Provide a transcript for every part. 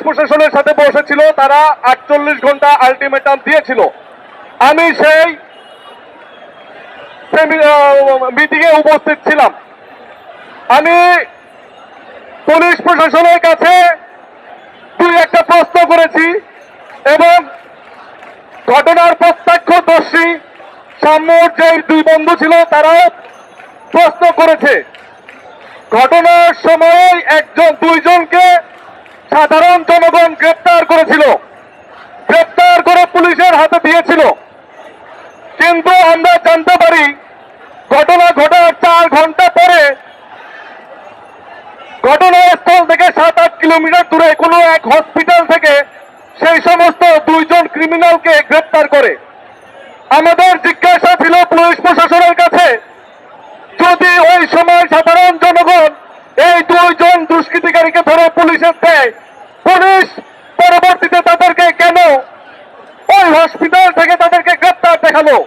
প্রশাসনের সাথে বসেছিল, তারা 48 ঘন্টা আলটিমেটাম দিয়েছিল। আমি সেই মিটিংয়ে উপস্থিত ছিলাম। আমি পুলিশ প্রশাসনের কাছে দুই একটা প্রশ্ন করেছি এবং ঘটনার প্রত্যক্ষদর্শী সাম্যর যে দুই বন্ধু ছিল তারাও প্রশ্ন করেছে। ঘটনার সময় দুইজনকে সাধারণ জনগণ গ্রেপ্তার করেছিল, গ্রেপ্তার করে পুলিশের হাতে দিয়েছিল। কিন্তু আমরা জানতে পারি ঘটনা ঘটার 4 ঘন্টা পরে ঘটনাস্থল থেকে 7-8 কিলোমিটার দূরে কোনো এক হসপিটাল থেকে সেই সমস্ত দুইজন ক্রিমিনালকে গ্রেপ্তার করে। আমাদের জিজ্ঞাসা ছিল পুলিশ প্রশাসনের কাছে, যদি ওই সময় সাধারণ জনগণ এই দুইজন দুষ্কৃতিকারীকে ধরে পুলিশের দেয়, পুলিশ পরবর্তীতে তাদেরকে কেন ওই হসপিটাল থেকে তাদেরকে গ্রেপ্তার দেখালো?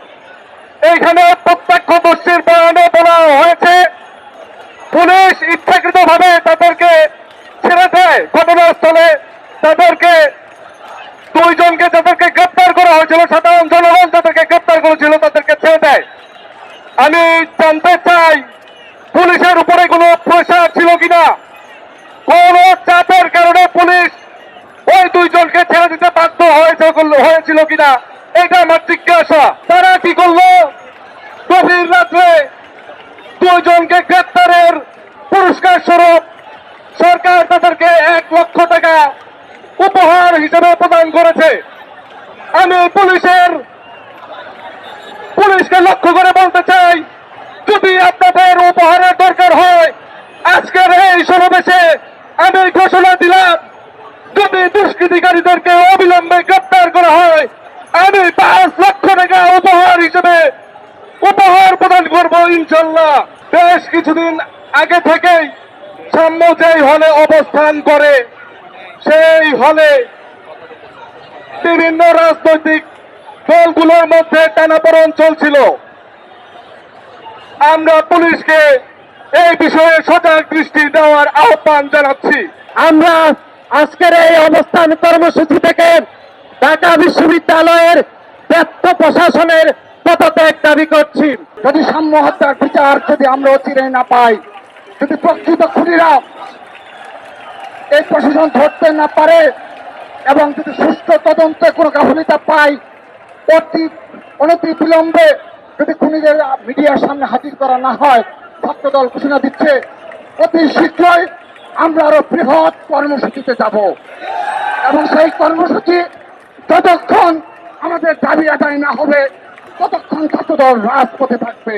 এইখানে প্রত্যক্ষদর্শীর বয়ানে বলা হয়েছে পুলিশ ইচ্ছাকৃতভাবে তাদেরকে ছেড়ে দেয়। ঘটনাস্থলে তাদেরকে দুইজনকে যাদেরকে গ্রেপ্তার করা হয়েছিল, সাধারণ জনগণ যাদেরকে গ্রেপ্তার করেছিল তাদেরকে ছেড়ে দেয়। আমি জানতে চাই পুলিশের উপরে কোনো প্রেশার ছিল কিনা, কোন চাপের কারণে পুলিশ ওই দুইজনকে ছেড়ে দিতে বাধ্য হয়েছিল কিনা, এটা আমার জিজ্ঞাসা। তারা কি করলো? গভীর রাত্রে দুইজনকে গ্রেপ্তারের পুরস্কার স্বরূপ সরকার তাদেরকে 1 লক্ষ টাকা উপহার হিসেবে প্রদান করেছে। আমি পুলিশকে লক্ষ্য করে বলতে চাই, যদি আপনাদের উপহারের দরকার হয়, আজকের এই সমাবেশে আমি ঘোষণা দিলাম, যদি দুষ্কৃতিকারীদেরকে অবিলম্বে গ্রেপ্তার করা হয়, আমি 5 লক্ষ টাকা উপহার হিসেবে উপহার প্রদান করবো ইনশাল্লাহ। বেশ কিছুদিন আগে থেকেই সাম্য যেই হলে অবস্থান করে, সেই হলে বিভিন্ন রাজনৈতিক দলগুলোর মধ্যে টানাপোড়েন চলছিল। আমরা পুলিশকে এই বিষয়ে সজাগ দৃষ্টি দেওয়ার আহ্বান জানাচ্ছি। আমরা আজকের এই অবস্থান কর্মসূচি থেকে ঢাকা বিশ্ববিদ্যালয়ের ব্যর্থ প্রশাসনের পদত্যাগ দাবি করছি। যদি সাম্য হত্যার বিচার যদি আমরা অচিরে না পাই, যদি প্রকৃত খুনিরা এই প্রশাসন ধরতে না পারে এবং যদি সুষ্ঠু তদন্তে কোনো গাফিলতি পাই, অনতি বিলম্বে যদি খুনিদের মিডিয়ার সামনে হাজির করা না হয়, ছাত্রদল ঘোষণা দিচ্ছে অতি শীঘ্রই আমরা আরো বৃহৎ কর্মসূচিতে যাব এবং সেই কর্মসূচি যতক্ষণ আমাদের দাবি আদায় না হবে ততক্ষণ ছাত্রদল রাজপথে থাকবে।